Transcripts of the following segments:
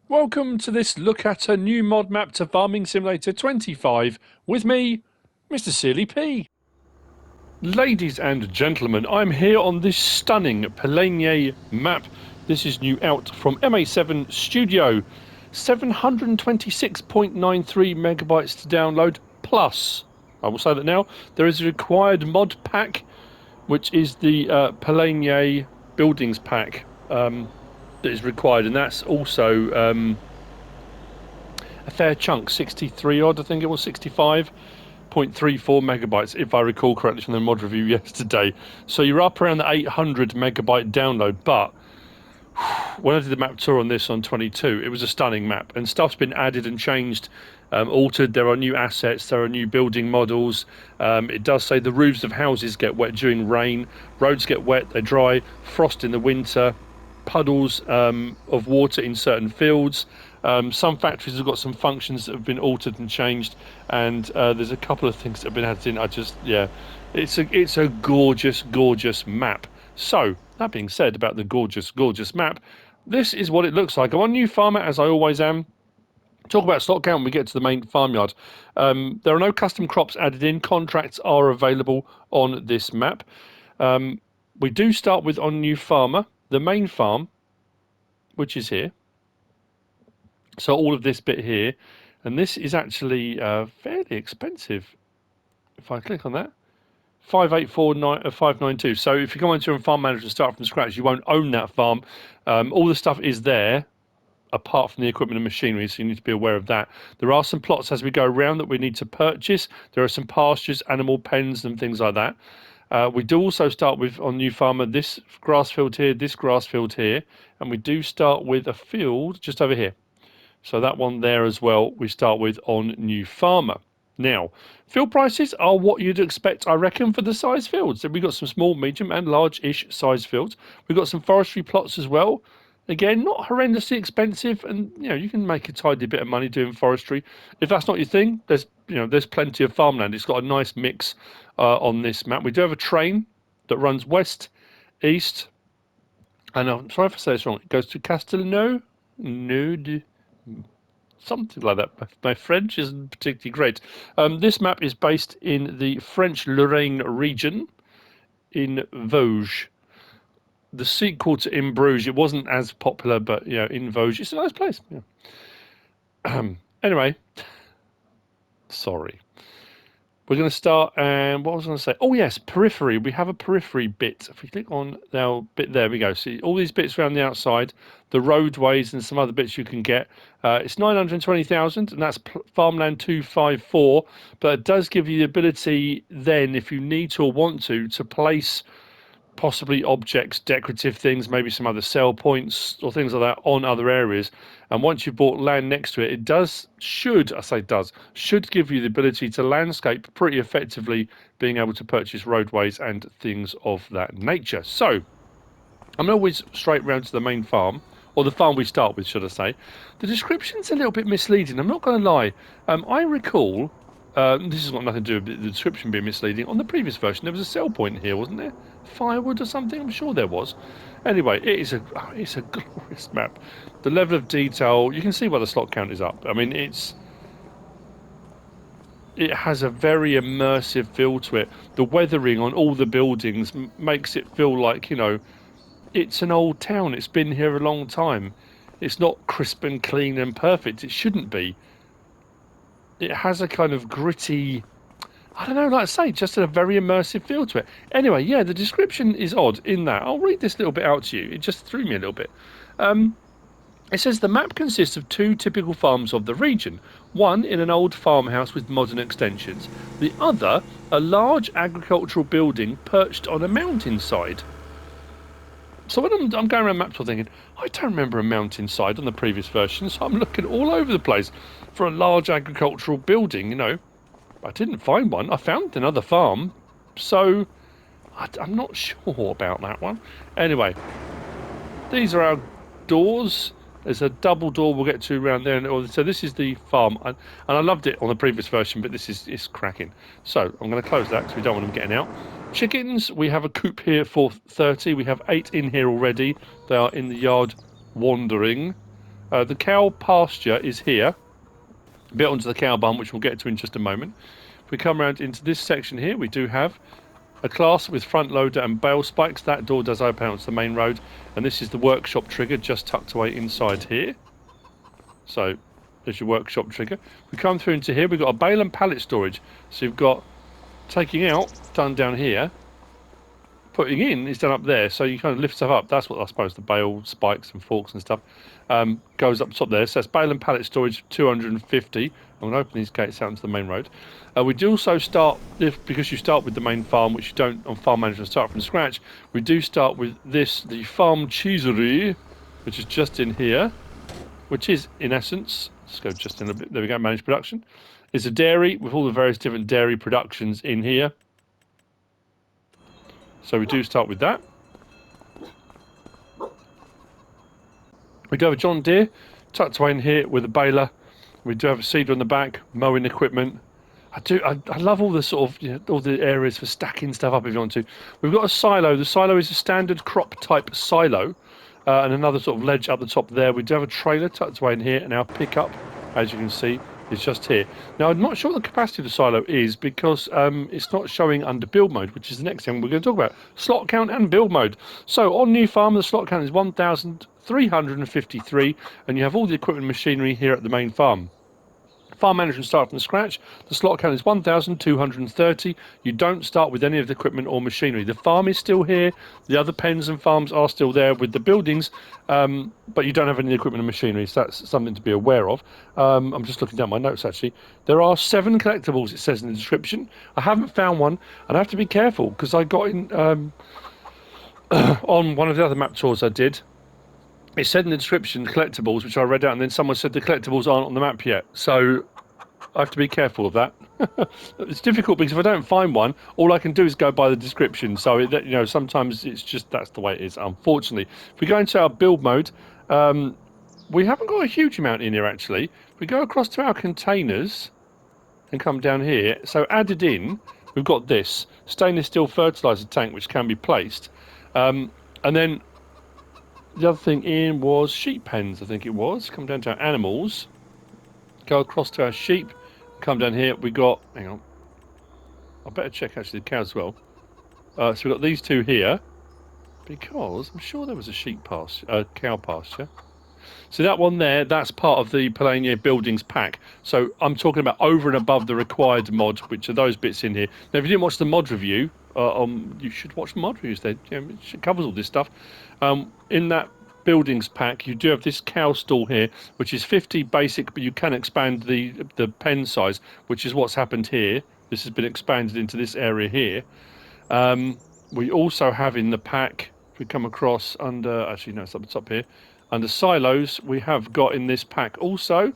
Welcome to this look at a new mod map to Farming Simulator 25 with me, MrSealyp. Ladies and gentlemen, I'm here on this stunning Pallegney map. This is new out from MA7 Studio. 726.93 megabytes to download, plus, I will say that now, there is a required mod pack, which is the Pallegney Buildings pack. That is required, and that's also a fair chunk, 63 odd, I think it was 65.34 megabytes, if I recall correctly from the mod review yesterday. So you're up around the 800 megabyte download, but when I did the map tour on this on 22, it was a stunning map, and stuff's been added and changed, altered. There are new assets, there are new building models. It does say the roofs of houses get wet during rain, roads get wet, they dry, frost in the winter, puddles of water in certain fields. Some factories have got some functions that have been altered and changed, and there's a couple of things that have been added in. It's a gorgeous map. So that being said about the gorgeous map, this is what it looks like. I'm on New Farmer, as I always am. Talk about stock count when we get to the main farmyard. There are no custom crops added in. Contracts are available on this map. We do start with on New Farmer, the main farm, which is here. So all of this bit here, and this is actually fairly expensive. If I click on that, 592. So if you go into a farm manager and start from scratch, you won't own that farm. All the stuff is there, apart from the equipment and machinery, so you need to be aware of that. There are some plots as we go around that we need to purchase. There are some pastures, animal pens, and things like that. We do also start with, on New Farmer, this grass field here, this grass field here, and we do start with a field just over here. So that one there as well, we start with on New Farmer. Now, field prices are what you'd expect, I reckon, for the size fields. So we've got some small, medium, and large-ish size fields. We've got some forestry plots as well. Again, not horrendously expensive, and you can make a tidy bit of money doing forestry. If that's not your thing, there's plenty of farmland. It's got a nice mix on this map. We do have a train that runs west, east, and I'm sorry if I say this wrong. It goes to Castelnau, something like that. My French isn't particularly great. This map is based in the French Lorraine region in Vosges. The sequel to In Bruges, it wasn't as popular, but in Vosges, it's a nice place. Yeah. Anyway, sorry. We're going to start, and what was I going to say? Oh yes, periphery. We have a periphery bit. If we click on our bit, there we go. See all these bits around the outside, the roadways and some other bits you can get. It's 920,000, and that's farmland 254. But it does give you the ability then, if you need to or want to place possibly objects, decorative things, maybe some other sell points or things like that on other areas. And once you've bought land next to it, should give you the ability to landscape pretty effectively, being able to purchase roadways and things of that nature. So I'm always straight round to the main farm, or the farm we start with, should I say. The description's a little bit misleading, I'm not going to lie. I recall, this has got nothing to do with the description being misleading. On the previous version, there was a sell point here, wasn't there? Firewood or something? I'm sure there was. Anyway, it's a glorious map. The level of detail, you can see why the slot count is up. I mean, it has a very immersive feel to it. The weathering on all the buildings makes it feel like, it's an old town. It's been here a long time. It's not crisp and clean and perfect. It shouldn't be. It has a kind of gritty, I don't know, like I say, just a very immersive feel to it. Anyway, yeah, the description is odd in that. I'll read this little bit out to you. It just threw me a little bit. It says the map consists of two typical farms of the region. One in an old farmhouse with modern extensions. The other, a large agricultural building perched on a mountainside. So when I'm going around maps, I'm thinking, I don't remember a mountainside on the previous version, so I'm looking all over the place for a large agricultural building, I didn't find one. I found another farm, so I'm not sure about that one. Anyway, these are our doors. There's a double door we'll get to around there. So this is the farm, and I loved it on the previous version, but it's cracking. So I'm going to close that because we don't want them getting out. Chickens, we have a coop here for 30. We have 8 in here already. They are in the yard wandering. The cow pasture is here, a bit onto the cow barn, which we'll get to in just a moment. If we come around into this section here, we do have a class with front loader and bale spikes. That door does open out to the main road, and this is the workshop trigger just tucked away inside here. So there's your workshop trigger. We come through into here, we've got a bale and pallet storage. So you've got taking out done down here, putting in is done up there. So you kind of lift stuff up. That's what I suppose the bale spikes and forks and stuff goes up top there. So that's bale and pallet storage 250. I'm going to open these gates out into the main road. We do also start, because you start with the main farm, which you don't on farm management start from scratch, we do start with this, the farm cheesery, which is just in here, which is in essence, let's go just in a bit, there we go, managed production. It's a dairy with all the various different dairy productions in here. So we do start with that. We do have a John Deere tucked away in here with a baler. We do have a seeder on the back, mowing equipment. I love all the sort of, you know, all the areas for stacking stuff up if you want to. We've got a silo. The silo is a standard crop type silo, and another sort of ledge up the top there. We do have a trailer tucked away in here, and our pickup, as you can see, is just here. Now, I'm not sure what the capacity of the silo is because it's not showing under build mode, which is the next thing we're going to talk about. Slot count and build mode. So on New Farm, the slot count is 1,353, and you have all the equipment and machinery here at the main farm. Farm management start from scratch. The slot count is 1,230. You don't start with any of the equipment or machinery. The farm is still here. The other pens and farms are still there with the buildings, but you don't have any equipment and machinery, so that's something to be aware of. I'm just looking down my notes, actually. There are 7 collectibles, it says in the description. I haven't found one, and I have to be careful, because I got in on one of the other map tours I did. It said in the description collectibles, which I read out, and then someone said the collectibles aren't on the map yet. So I have to be careful of that. It's difficult because if I don't find one, all I can do is go by the description. So you know, sometimes it's just that's the way it is. Unfortunately, if we go into our build mode, we haven't got a huge amount in here actually. If we go across to our containers and come down here, so added in, we've got this stainless steel fertilizer tank which can be placed, and then the other thing in was sheep pens, I think it was. Come down to our animals, go across to our sheep, come down here. We got, hang on, I better check actually the cows as well. So we've got these two here, because I'm sure there was a sheep pasture, cow pasture. So that one there, that's part of the Pallegney buildings pack. So I'm talking about over and above the required mod, which are those bits in here. Now, if you didn't watch the mod review, you should watch the mod reviews there. You know, it covers all this stuff. In that buildings pack, you do have this cow stall here, which is 50 basic, but you can expand the pen size, which is what's happened here. This has been expanded into this area here. We also have in the pack, if we come across under, actually no, it's up the top here, under silos, we have got in this pack also,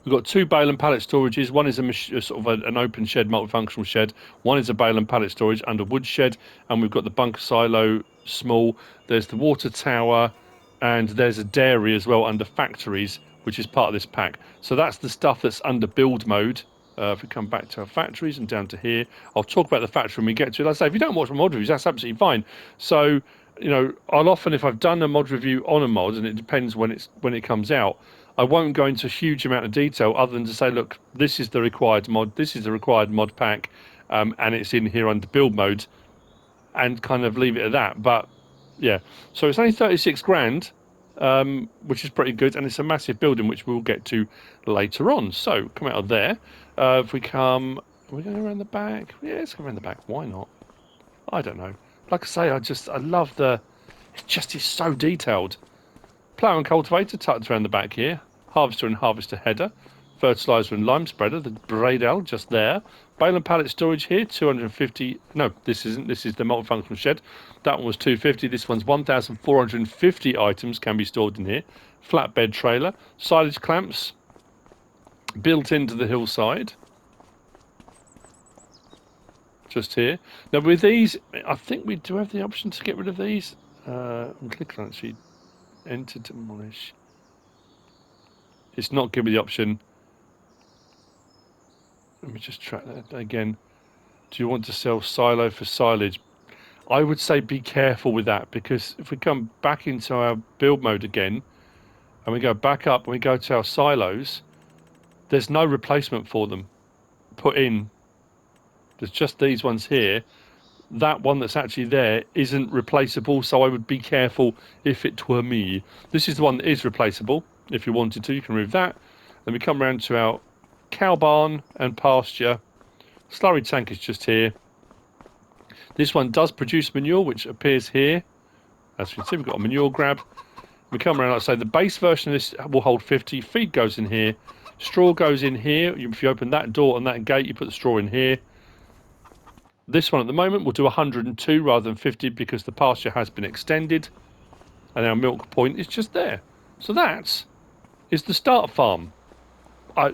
we've got 2 bale and pallet storages. One is a sort of an open shed, multifunctional shed. One is a bale and pallet storage under wood shed, and we've got the bunker silo small. There's the water tower, and there's a dairy as well under factories, which is part of this pack. So that's the stuff that's under build mode. If we come back to our factories and down to here, I'll talk about the factory when we get to it. Like I say, if you don't watch my mod reviews, that's absolutely fine. So, you know, I'll often, if I've done a mod review on a mod, and it depends when it comes out, I won't go into a huge amount of detail other than to say, look, this is the required mod, this is the required mod pack, and it's in here under build mode, and kind of leave it at that. But yeah, so it's only 36 grand, which is pretty good, and it's a massive building, which we'll get to later on. So come out of there. If we come, are we going around the back? Yeah, let's go around the back. Why not? I don't know. Like I say, I love it just is so detailed. Plough and cultivator tucked around the back here. Harvester and harvester header. Fertilizer and lime spreader, the Bradel just there. Bale and pallet storage here, 250. No, this isn't. This is the multifunctional shed. That one was 250. This one's 1,450 items can be stored in here. Flatbed trailer. Silage clamps built into the hillside. Just here. Now with these, I think we do have the option to get rid of these. I'm clicking on actually. Enter demolish. It's not giving me the option. Let me just track that again. Do you want to sell silo for silage? I would say be careful with that, because if we come back into our build mode again, and we go back up and we go to our silos, there's no replacement for them put in. There's just these ones here. That one that's actually there isn't replaceable, so I would be careful if it were me. This is the one that is replaceable. If you wanted to, you can remove that. Then we come around to our cow barn and pasture. Slurry tank is just here. This one does produce manure, which appears here. As you can see, we've got a manure grab. We come around, like I say, the base version of this will hold 50. Feed goes in here. Straw goes in here. If you open that door and that gate, you put the straw in here. This one at the moment will do 102 rather than 50 because the pasture has been extended. And our milk point is just there. So that is the start farm. I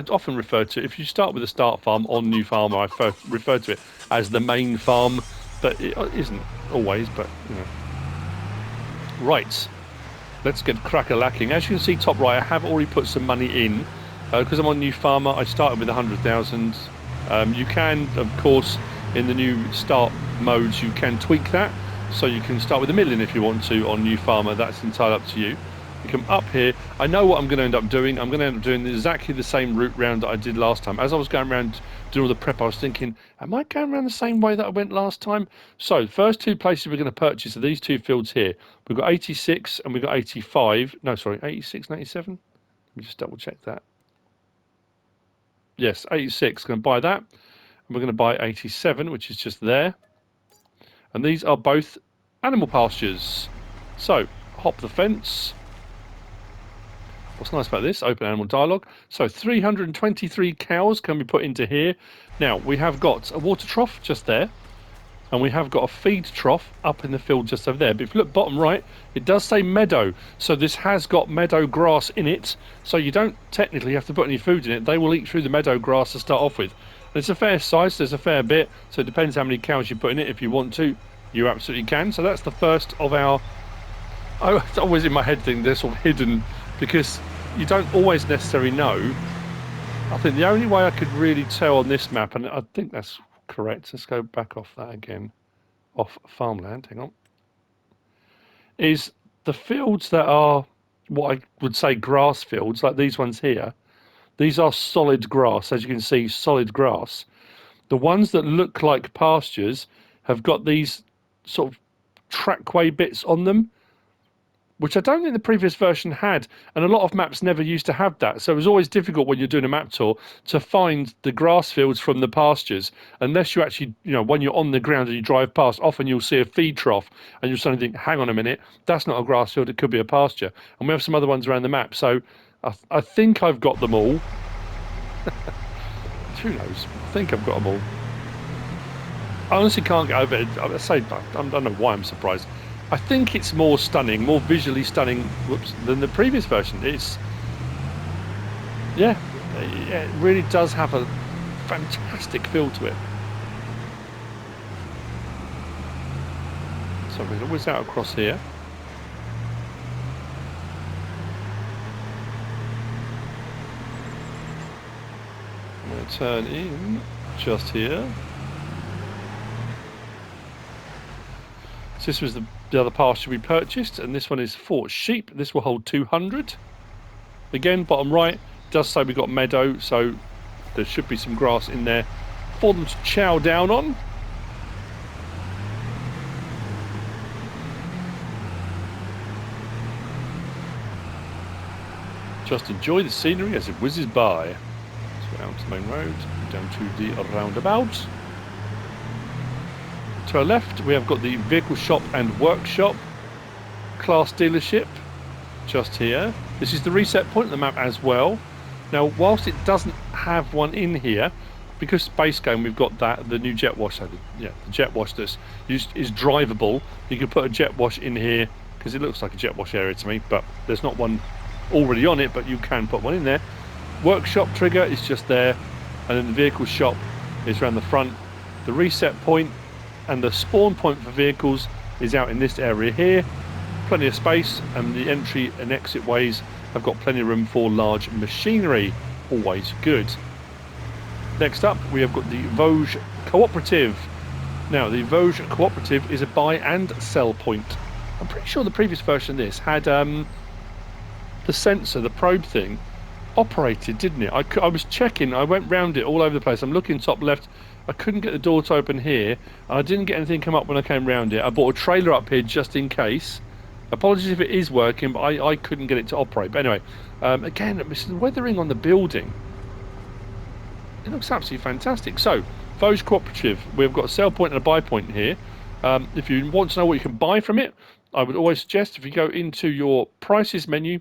often refer to, if you start with a start farm on New Farmer, I refer to it as the main farm, but it isn't always, but, you know. Right, let's get crack-a-lacking. As you can see top right, I have already put some money in. Because I'm on New Farmer, I started with 100,000. You can, of course, in the new start modes, you can tweak that. So you can start with 1 million if you want to on New Farmer. That's entirely up to you. You come up here. I know what I'm going to end up doing. I'm going to end up doing exactly the same route round that I did last time. As I was going around doing all the prep, I was thinking, am I going around the same way that I went last time? So the first two places we're going to purchase are these two fields here. We've got 86 and we've got 85. No, sorry, 86 and 87. Let me just double check that. Yes, 86. Going to buy that. And we're going to buy 87, which is just there. And these are both animal pastures. So hop the fence. What's nice about this, open animal dialogue. So 323 cows can be put into here. Now, we have got a water trough just there. And we have got a feed trough up in the field just over there. But if you look bottom right, it does say meadow. So this has got meadow grass in it. So you don't technically have to put any food in it. They will eat through the meadow grass to start off with. And it's a fair size, there's a fair bit. So it depends how many cows you put in it. If you want to, you absolutely can. So that's the first of our... It's always in my head thing, they're sort of hidden, because you don't always necessarily know. I think the only way I could really tell on this map, and I think that's correct, let's go back off that again, off farmland, hang on, is the fields that are what I would say grass fields, like these ones here. These are solid grass, as you can see, solid grass. The ones that look like pastures have got these sort of trackway bits on them, which I don't think the previous version had, and a lot of maps never used to have that. So it was always difficult when you're doing a map tour to find the grass fields from the pastures, unless you actually, you know, when you're on the ground and you drive past, often you'll see a feed trough, and you'll suddenly think, hang on a minute, that's not a grass field, it could be a pasture. And we have some other ones around the map, so I think I've got them all. Who knows? I think I've got them all. I honestly can't get over it. I don't know why I'm surprised. I think it's more stunning, more visually stunning, than the previous version. Yeah, it really does have a fantastic feel to it. So we're going to whiz out across here. I'm going to turn in just here. So this was the other pasture we purchased, and this one is for sheep. This will hold 200. Again, bottom right does say we've got meadow, so there should be some grass in there for them to chow down on. Just enjoy the scenery as it whizzes by. So down to the main road, down to the roundabout. To our left, we have got the vehicle shop and workshop class dealership just here. This is the reset point of the map as well. Now, whilst it doesn't have one in here, because base game we've got the new jet wash, the jet wash that is drivable. You can put a jet wash in here because it looks like a jet wash area to me, but there's not one already on it, but you can put one in there. Workshop trigger is just there, and then the vehicle shop is around the front. The reset point and the spawn point for vehicles is out in this area here. Plenty of space, and the entry and exit ways have got plenty of room for large machinery. Always good. Next up, we have got the Vosges Cooperative. Now, the Vosges Cooperative is a buy and sell point. I'm pretty sure the previous version of this had the sensor, the probe thing, operated, didn't it? I was checking, I went round it all over the place. I'm looking top left, I couldn't get the door to open here, and I didn't get anything come up when I came round it. I bought a trailer up here just in case. Apologies if it is working, but I couldn't get it to operate. But anyway, again, the weathering on the building, it looks absolutely fantastic. So, Vosges Cooperative, we've got a sell point and a buy point here. If you want to know what you can buy from it, I would always suggest if you go into your prices menu,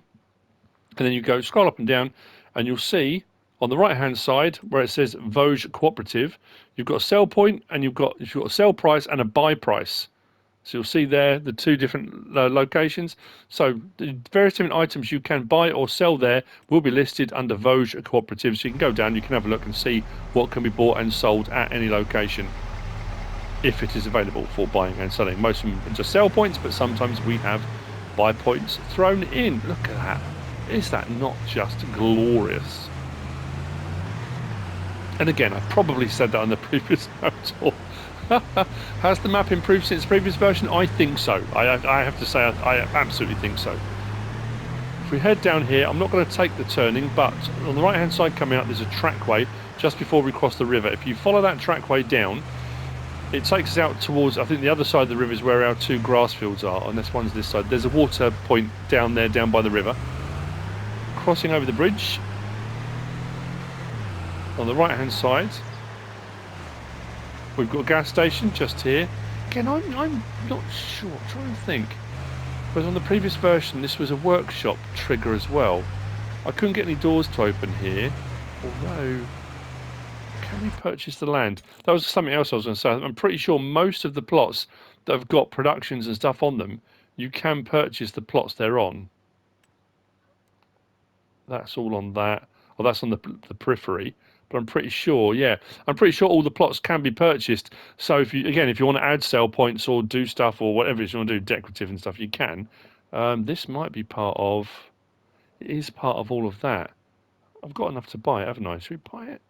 and then you go scroll up and down, and you'll see on the right hand side where it says Vosges Cooperative, you've got a sell point and you've got a sell price and a buy price. So you'll see there the two different locations. So the various different items you can buy or sell there will be listed under Vosges Cooperative. So you can go down, you can have a look and see what can be bought and sold at any location, if it is available for buying and selling. Most of them are just sell points, but sometimes we have buy points thrown in. Look at that. Is that not just glorious? And again, I probably said that on the previous tour. Has the map improved since the previous version? I think so. I have to say I absolutely think so. If we head down here, I'm not going to take the turning, but on the right hand side coming out there's a trackway just before we cross the river. If you follow that trackway down, it takes us out towards, I think the other side of the river is where our two grass fields are, and this one's this side. There's a water point down there, down by the river. Crossing over the bridge on the right hand side, we've got a gas station just here. Again, I'm not sure, I'm trying to think, because on the previous version this was a workshop trigger as well. I couldn't get any doors to open here, although can we purchase the land? That was something else I was going to say. I'm pretty sure most of the plots that have got productions and stuff on them, you can purchase the plots they're on. That's all on that. Oh, that's on the periphery. But I'm pretty sure, yeah, I'm pretty sure all the plots can be purchased. So if you want to add sell points or do stuff or whatever it is you want to do, decorative and stuff, you can. This might be part of. It is part of all of that. I've got enough to buy it, haven't I? Should we buy it?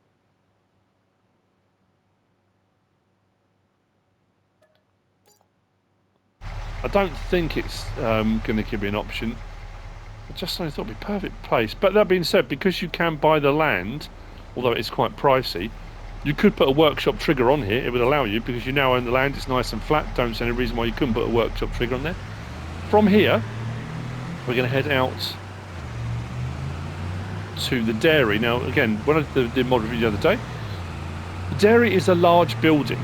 I don't think it's going to give me an option. I just thought it'd be a perfect place. But that being said, because you can buy the land, although it's quite pricey, you could put a workshop trigger on here. It would allow you, because you now own the land, it's nice and flat. Don't see any reason why you couldn't put a workshop trigger on there. From here, we're going to head out to the dairy. Now, again, when I did the mod review the other day, the dairy is a large building.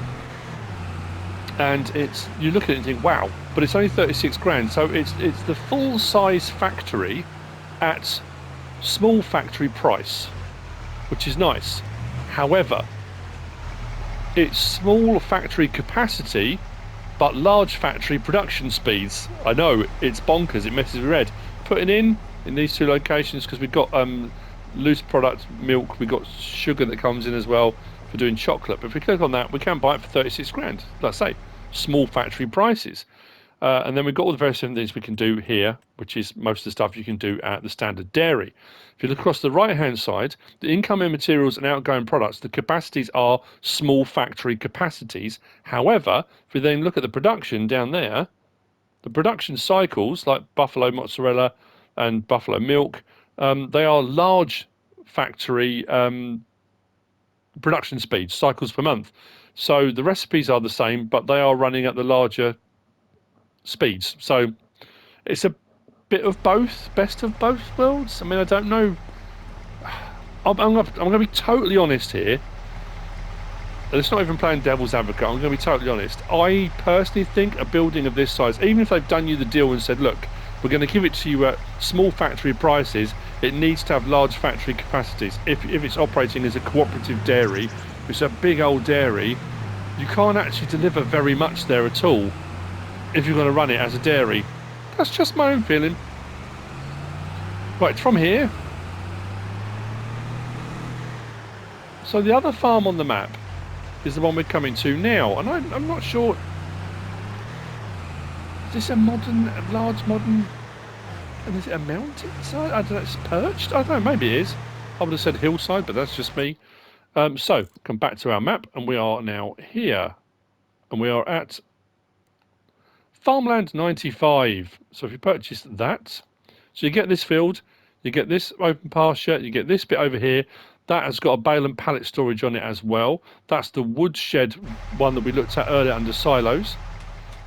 And it's, you look at it and think, wow, but it's only 36 grand. So it's the full size factory at small factory price, which is nice. However, it's small factory capacity, but large factory production speeds. I know, it's bonkers, it messes with red. Putting in these two locations, because we've got loose product milk, we've got sugar that comes in as well for doing chocolate. But if we click on that, we can buy it for 36 grand. Like I say, small factory prices. And then we've got all the various different things we can do here, which is most of the stuff you can do at the standard dairy. If you look across the right hand side, the incoming materials and outgoing products, the capacities are small factory capacities. However, if we then look at the production down there, the production cycles like buffalo mozzarella and buffalo milk, they are large factory production speeds, cycles per month. So the recipes are the same, but they are running at the larger speeds. So it's a bit of both, best of both worlds. I mean, I don't know. I'm going to be totally honest here. And it's not even playing devil's advocate. I'm going to be totally honest. I personally think a building of this size, even if they've done you the deal and said, look, we're going to give it to you at small factory prices, it needs to have large factory capacities. If it's operating as a cooperative dairy, it's a big old dairy, you can't actually deliver very much there at all if you're going to run it as a dairy. That's just my own feeling. Right, from here. So the other farm on the map is the one we're coming to now, and I'm not sure. Is this a large modern, and is it a mountain side? I don't know, it's perched? I don't know, maybe it is. I would have said hillside, but that's just me. So, come back to our map, and we are now here. And we are at Farmland 95. So if you purchase that, so you get this field, You get this open pasture, you get this bit over here. That has got a bale and pallet storage on it as well. That's the wood shed one that we looked at earlier under silos.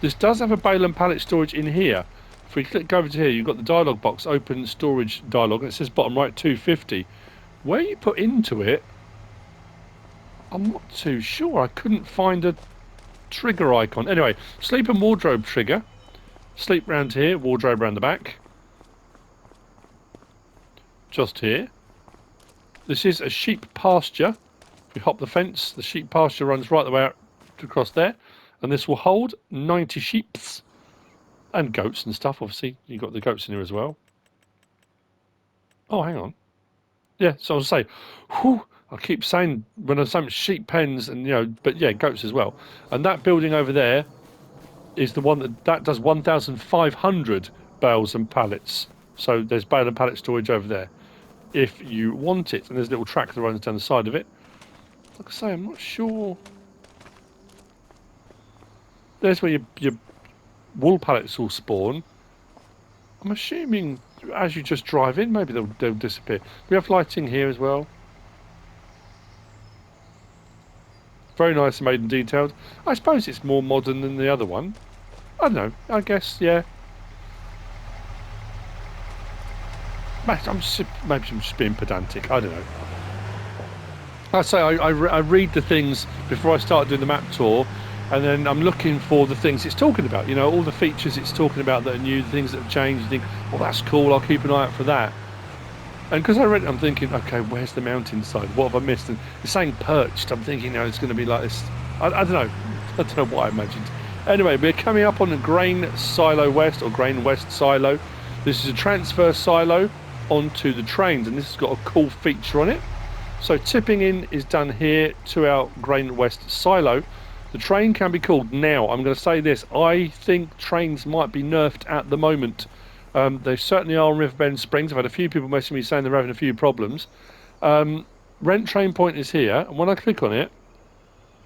This does have a bale and pallet storage in here. If we click over to here, you've got the dialog box, open storage dialog, and it says bottom right 250. Where you put into it, I'm not too sure. I couldn't find a trigger icon. Anyway, sleep and wardrobe trigger. Sleep round here, wardrobe round the back. Just here. This is a sheep pasture. If we hop the fence, the sheep pasture runs right the way out across there. And this will hold 90 sheeps. And goats and stuff, obviously. You've got the goats in here as well. Oh, hang on. Yeah, so I'll say, whew, I keep saying when I'm saying sheep pens and, you know, but yeah, goats as well. And that building over there is the one that does 1,500 bales and pallets. So there's bale and pallet storage over there if you want it. And there's a little track that runs down the side of it. Like I say, I'm not sure. There's where your wool pallets will spawn. I'm assuming as you just drive in, maybe they'll disappear. We have lighting here as well. Very nice and made and detailed. I suppose it's more modern than the other one. I don't know. I guess, yeah. Maybe I'm just being pedantic. I don't know. I say I read the things before I start doing the map tour, and then I'm looking for the things it's talking about. You know, all the features it's talking about that are new, the things that have changed. You think, well, that's cool. I'll keep an eye out for that. And because I read it, I'm thinking, okay, where's the mountainside? What have I missed? And it's saying perched. I'm thinking, no, it's going to be like this. I don't know. I don't know what I imagined. Anyway, we're coming up on the Grain Silo West or Grain West Silo. This is a transfer silo onto the trains, and this has got a cool feature on it. So tipping in is done here to our Grain West Silo. The train can be called now. I'm going to say this. I think trains might be nerfed at the moment. They certainly are on Riverbend Springs. I've had a few people messaging me saying they're having a few problems. Rent train point is here, and when I click on it,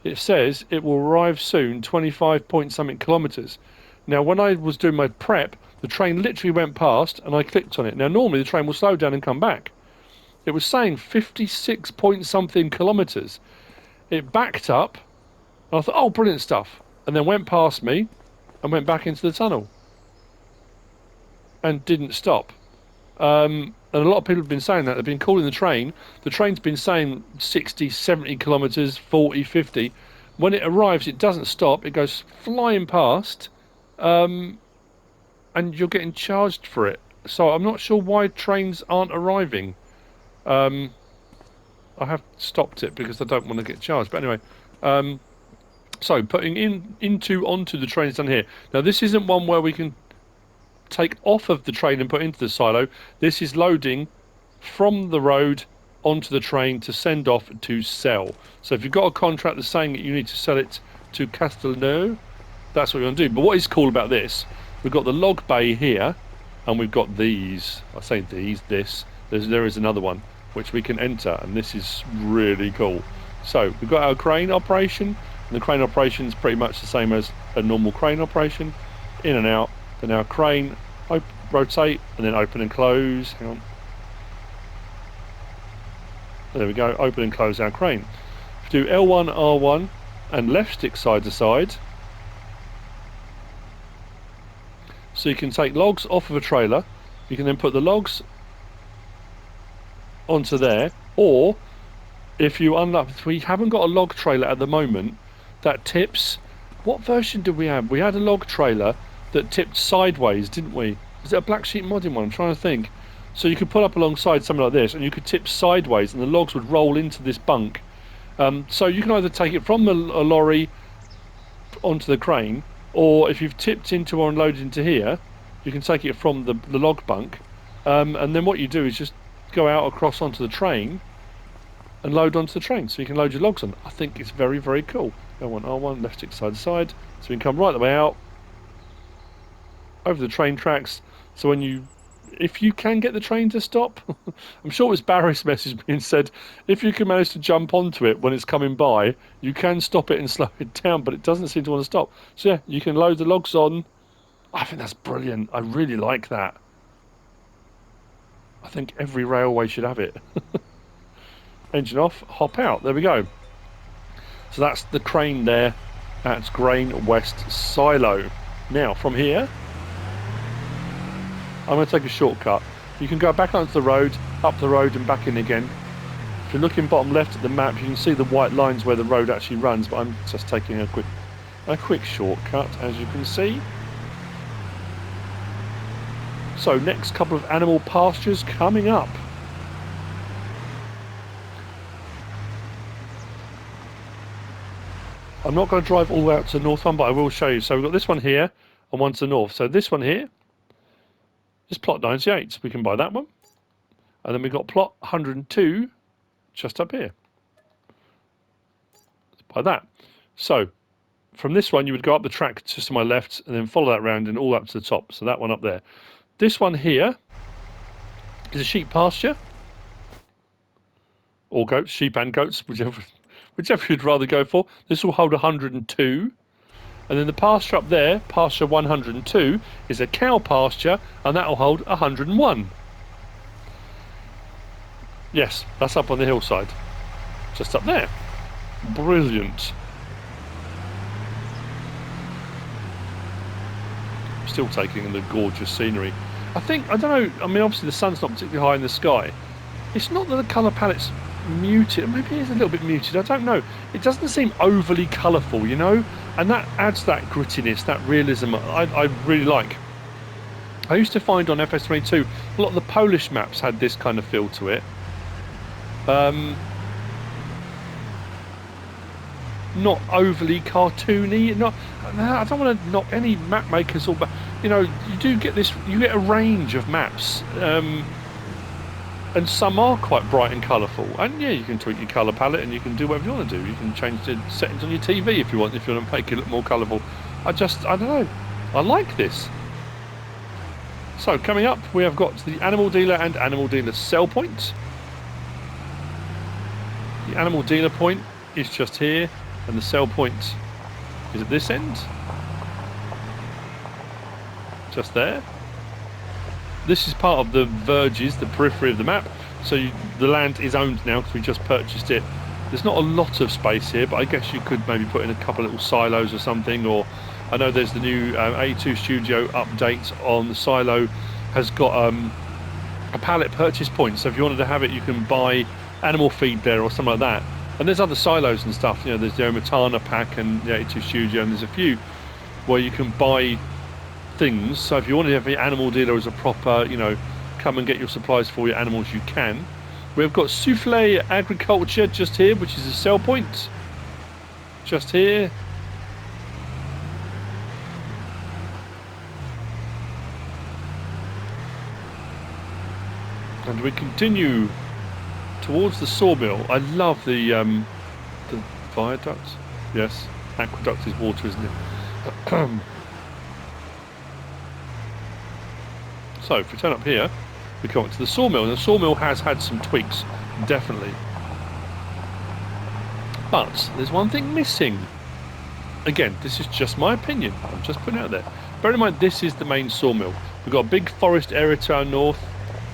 it says it will arrive soon, 25 point something kilometres. Now, when I was doing my prep, the train literally went past, and I clicked on it. Now, normally the train will slow down and come back. It was saying 56 point something kilometres. It backed up, and I thought, oh, brilliant stuff. And then went past me and went back into the tunnel. And didn't stop. And a lot of people have been saying that. They've been calling the train. The train's been saying 60, 70 kilometres, 40, 50. When it arrives, it doesn't stop. It goes flying past. And you're getting charged for it. So I'm not sure why trains aren't arriving. I have stopped it because I don't want to get charged. But anyway, so putting onto the trains down here. Now this isn't one where we can take off of the train and put into the silo. This is loading from the road onto the train to send off to sell. So if you've got a contract that's saying that you need to sell it to Castelnau, that's what you're going to do. But what is cool about this, we've got the log bay here, and we've got these. I say these, this. There is another one which we can enter, and this is really cool. So we've got our crane operation, and the crane operation is pretty much the same as a normal crane operation, in and out. Then our crane rotate and then open and close. Hang on. There we go. Open and close our crane. If you do L1, R1 and left stick side to side. So you can take logs off of a trailer. You can then put the logs onto there. Or if you if we haven't got a log trailer at the moment that tips. What version did we have? We had a log trailer that tipped sideways, didn't we? Is it a black sheep modding one? I'm trying to think. So you could pull up alongside something like this and you could tip sideways and the logs would roll into this bunk. So you can either take it from a lorry onto the crane, or if you've tipped into or unloaded into here, you can take it from the log bunk. And then what you do is just go out across onto the train and load onto the train. So you can load your logs on. I think it's very, very cool. L1, R1, left stick side to side. So we can come right the way out over the train tracks. So if you can get the train to stop, I'm sure it was Barry's message being said, if you can manage to jump onto it when it's coming by, you can stop it and slow it down, but it doesn't seem to want to stop. So yeah, you can load the logs on. I think that's brilliant. I really like that. I think every railway should have it. Engine off, hop out. There we go. So that's the crane there. That's Grain West Silo. Now, from here, I'm going to take a shortcut. You can go back onto the road, up the road and back in again. If you're looking bottom left at the map, you can see the white lines where the road actually runs, but I'm just taking a quick shortcut, as you can see. So, next couple of animal pastures coming up. I'm not going to drive all the way out to the north one, but I will show you. So we've got this one here and one to the north. So this one here is plot 98. We can buy that one. And then we've got plot 102 just up here. Let's buy that. So from this one, you would go up the track just to my left and then follow that round and all up to the top. So that one up there. This one here is a sheep pasture. Or goats, sheep and goats, whichever you'd rather go for. This will hold 102. And then the pasture up there, pasture 102, is a cow pasture, and that will hold 101. Yes, that's up on the hillside. Just up there. Brilliant. Still taking in the gorgeous scenery. I don't know, I mean, obviously the sun's not particularly high in the sky. It's not that the colour palette's muted, maybe it is a little bit muted, I don't know. It doesn't seem overly colourful, you know, and that adds that grittiness, that realism I really like. I used to find on FS22 a lot of the Polish maps had this kind of feel to it. Not overly cartoony, I don't want to knock any map makers all, but you know, you do get this, you get a range of maps. And some are quite bright and colourful, and yeah, you can tweak your colour palette and you can do whatever you want to do. You can change the settings on your TV if you want to make it look more colourful. I don't know, I like this. So coming up, we have got the animal dealer and animal dealer sell point. The animal dealer point is just here, and the sell point is at this end, just there. This is part of the verges, the periphery of the map, so the land is owned now because we just purchased it. There's not a lot of space here, but I guess you could maybe put in a couple of little silos or something, or I know there's the new A2 Studio update on the silo, has got a pallet purchase point, so if you wanted to have it, you can buy animal feed there or something like that. And there's other silos and stuff, you know, there's the Omatana pack and the A2 Studio, and there's a few where you can buy things. So if you want to have your animal dealer as a proper, you know, come and get your supplies for your animals, you can. We've got Souffle Agriculture just here, which is a sell point. Just here. And we continue towards the Sawmill. I love the viaduct. Yes, aqueduct is water, isn't it? So if we turn up here, we come up to the Sawmill, and the Sawmill has had some tweaks, definitely. But there's one thing missing. Again, this is just my opinion, I'm just putting it out there. Bear in mind, this is the main Sawmill. We've got a big forest area to our north,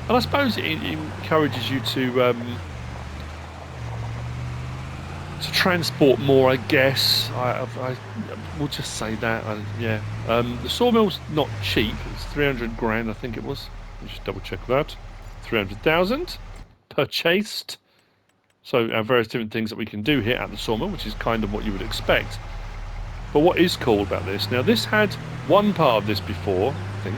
and I suppose it encourages you to transport more, I guess. I will just say that. Yeah. The Sawmill's not cheap. It's 300 grand, I think it was. Let's just double check that. 300,000 purchased. So various different things that we can do here at the Sawmill, which is kind of what you would expect. But what is cool about this? Now, this had one part of this before, I think,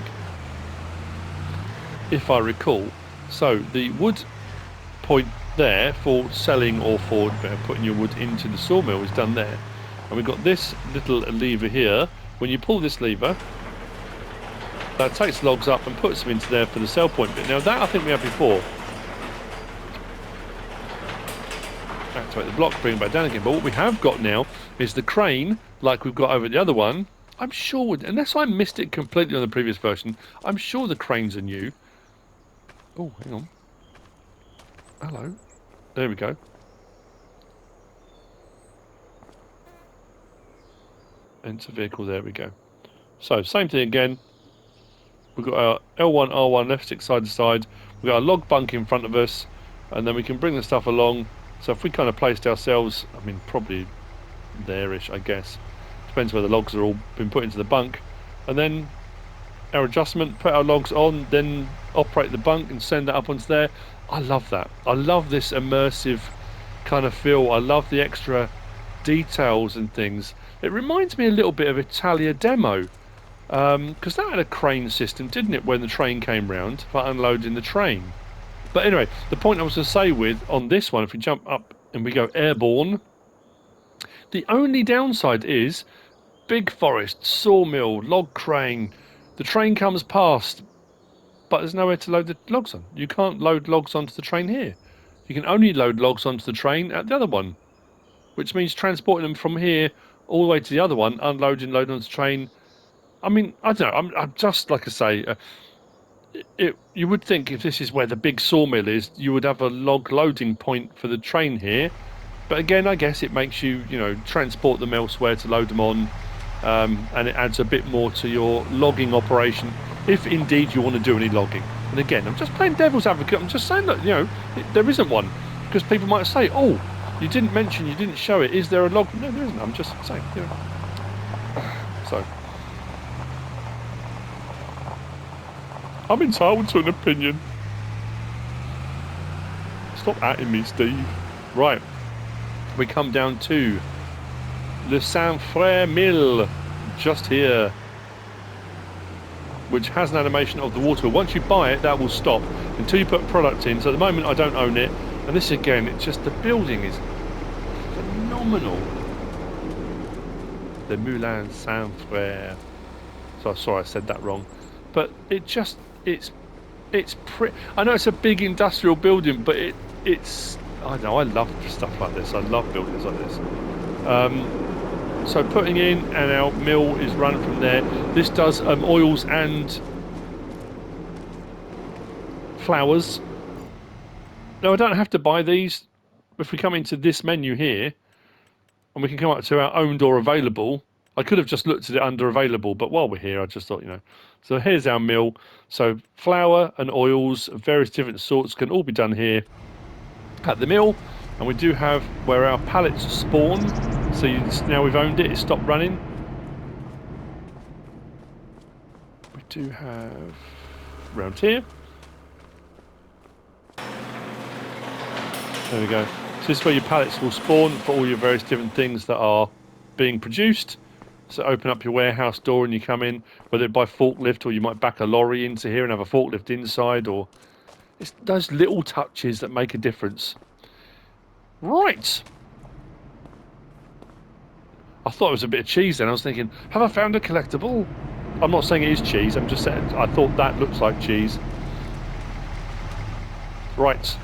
if I recall. So the wood point there for selling or for putting your wood into the sawmill is done there, and we've got this little lever here. When you pull this lever, that takes logs up and puts them into there for the sell point bit. Now that I think we had before. Activate the block, bring it back down again. But what we have got now is the crane, like we've got over the other one. I'm sure, unless I missed it completely on the previous version, I'm sure the cranes are new. Oh, hang on. Hello. There we go. Enter vehicle, there we go. So, same thing again. We've got our L1, R1, left stick side to side. We've got a log bunk in front of us, and then we can bring the stuff along. So if we kind of placed ourselves, I mean, probably there-ish, I guess. Depends where the logs are all been put into the bunk. And then our adjustment, put our logs on, then operate the bunk and send that up onto there. I love that. I love this immersive kind of feel. I love the extra details and things. It reminds me a little bit of Italia Demo, because that had a crane system, didn't it, when the train came round for unloading the train. But anyway, the point I was to say with on this one, if we jump up and we go airborne, the only downside is big forest, sawmill, log crane. The train comes past, but there's nowhere to load the logs on. You can't load logs onto the train here. You can only load logs onto the train at the other one, which means transporting them from here all the way to the other one, unloading, loading onto the train. I mean, I don't know. I'm just, like I say, you would think if this is where the big sawmill is, you would have a log loading point for the train here. But again, I guess it makes you, transport them elsewhere to load them on, and it adds a bit more to your logging operation, if indeed you want to do any logging. And again, I'm just playing devil's advocate. I'm just saying that, there isn't one, because people might say, oh, you didn't show it. Is there a log? No, there isn't. I'm just saying, So, I'm entitled to an opinion. Stop atting me, Steve. Right. We come down to Le Saint-Frère Mill, just here, which has an animation of the water. Once you buy it, that will stop until you put product in. So at the moment, I don't own it. And this again, it's just, the building is phenomenal. The Moulin Saint-Frère. So sorry, I said that wrong. But it's pretty. I know it's a big industrial building, but it's. I know, I love stuff like this. I love buildings like this. So putting in, and our mill is run from there. This does oils and flowers. Now I don't have to buy these. If we come into this menu here, and we can come up to our owned or available. I could have just looked at it under available, but while we're here, I just thought, So here's our mill. So flour and oils of various different sorts can all be done here at the mill. And we do have where our pallets spawn. So now we've owned it, it stopped running. We do have around here. There we go. So this is where your pallets will spawn for all your various different things that are being produced. So open up your warehouse door and you come in, whether by forklift or you might back a lorry into here and have a forklift inside, or it's those little touches that make a difference. Right. I thought it was a bit of cheese then. I was thinking, have I found a collectible? I'm not saying it is cheese. I'm just saying I thought that looks like cheese. Right.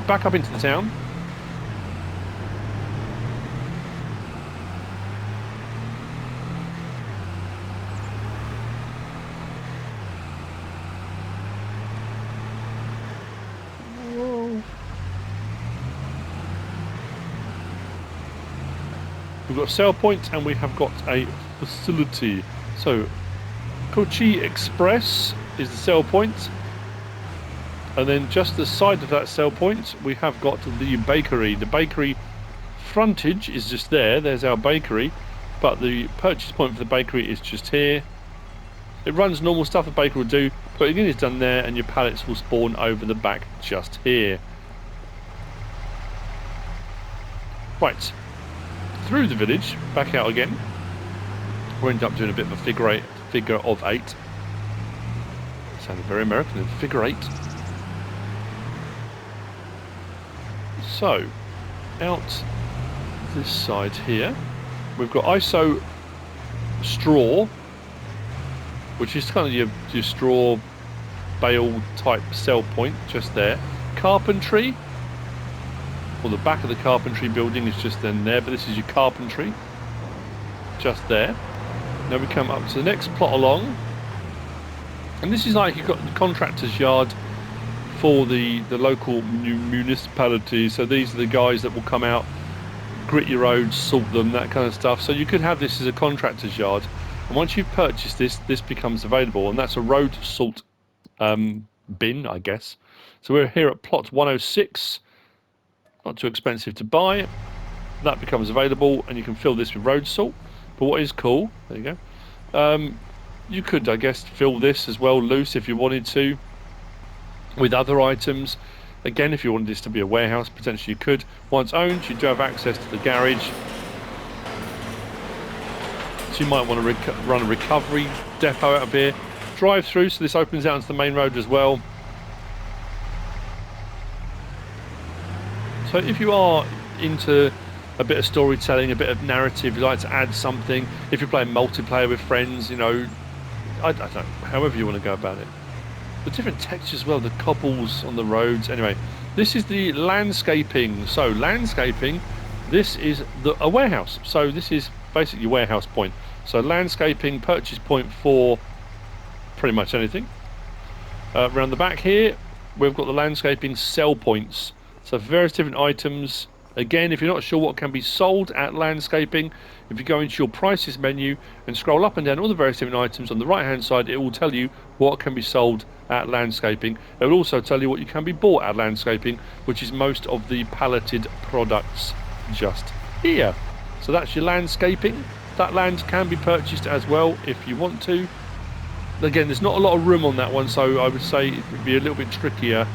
Back up into the town. We've got a sale point and we have got a facility. So, Kochi Express is the sale point. And then just the side of that sale point, we have got the bakery. The bakery frontage is just there. There's our bakery. But the purchase point for the bakery is just here. It runs normal stuff the bakery will do. Putting in is done there and your pallets will spawn over the back just here. Right. Through the village, back out again. We'll end up doing a bit of a figure of eight. Sounded very American, figure eight. So, out this side here, we've got ISO straw, which is kind of your straw bale type sell point, just there. Carpentry. Well, the back of the carpentry building is just then there, but this is your carpentry, just there. Now we come up to the next plot along, and this is like you've got the contractor's yard for the local municipality. So these are the guys that will come out, grit your roads, salt them, that kind of stuff. So you could have this as a contractor's yard, and once you've purchased this becomes available, and that's a road salt bin, I guess. So we're here at plot 106. Not too expensive to buy. That becomes available, and you can fill this with road salt. But what is cool, there you go, you could, I guess, fill this as well loose if you wanted to with other items. Again, if you wanted this to be a warehouse, potentially you could. Once owned, you do have access to the garage. So you might want to run a recovery depot out of here. Drive through, so this opens out onto the main road as well. So if you are into a bit of storytelling, a bit of narrative, you like to add something, if you're playing multiplayer with friends, you know, I don't know, however you want to go about it. The different textures as well, the cobbles on the roads. Anyway, this is the landscaping. So landscaping, this is a warehouse. So this is basically your warehouse point. So landscaping purchase point for pretty much anything. Around the back here, we've got the landscaping sell points. So various different items. Again, if you're not sure what can be sold at landscaping, if you go into your prices menu and scroll up and down all the various different items on the right hand side, it will tell you what can be sold at landscaping. It will also tell you what you can be bought at landscaping, which is most of the palleted products just here. So that's your landscaping. That land can be purchased as well if you want to. Again, there's not a lot of room on that one, so I would say it would be a little bit trickier.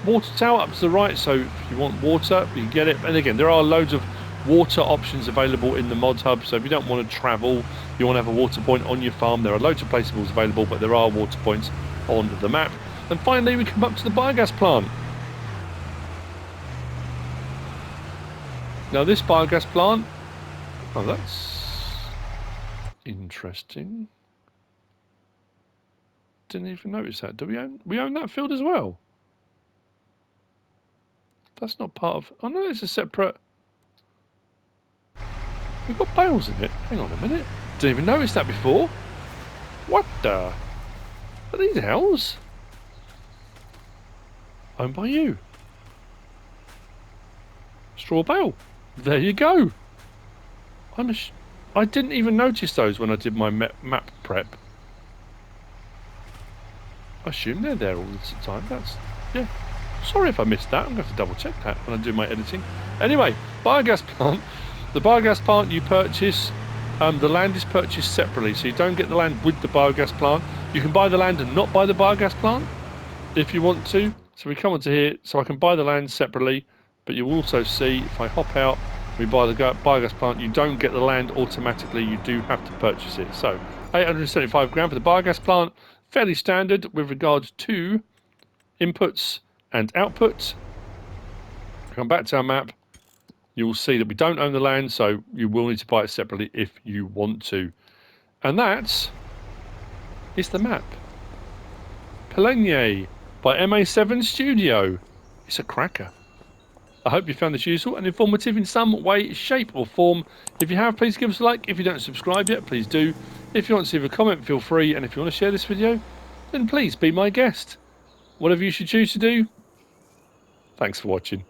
Water tower up to the right, so if you want water, you can get it. And again, there are loads of water options available in the mod hub, so if you don't want to travel, you want to have a water point on your farm, there are loads of placeables available, but there are water points on the map. And finally, we come up to the biogas plant. Now this biogas plant, oh, that's interesting. Didn't even notice that. Do we own that field as well? That's not part of... Oh no, it's a separate... We've got bales in it. Hang on a minute. Didn't even notice that before. What the... Are these owls? Owned by you. Straw bale. There you go. I didn't even notice those when I did my map prep. I assume they're there all the time. That's... Yeah. Sorry if I missed that. I'm going to have to double check that when I do my editing. Anyway, biogas plant. The biogas plant you purchase, the land is purchased separately, so you don't get the land with the biogas plant. You can buy the land and not buy the biogas plant if you want to. So we come onto here, so I can buy the land separately, but you also see if I hop out, we buy the biogas plant, you don't get the land automatically, you do have to purchase it. So 875 grand for the biogas plant, fairly standard with regards to inputs and outputs. Come back to our map, you will see that we don't own the land, so you will need to buy it separately if you want to. And that is the map. Pallegney by MA7 Studio. It's a cracker. I hope you found this useful and informative in some way, shape or form. If you have, please give us a like. If you don't subscribe yet, please do. If you want to leave a comment, feel free. And if you want to share this video, then please be my guest. Whatever you should choose to do. Thanks for watching.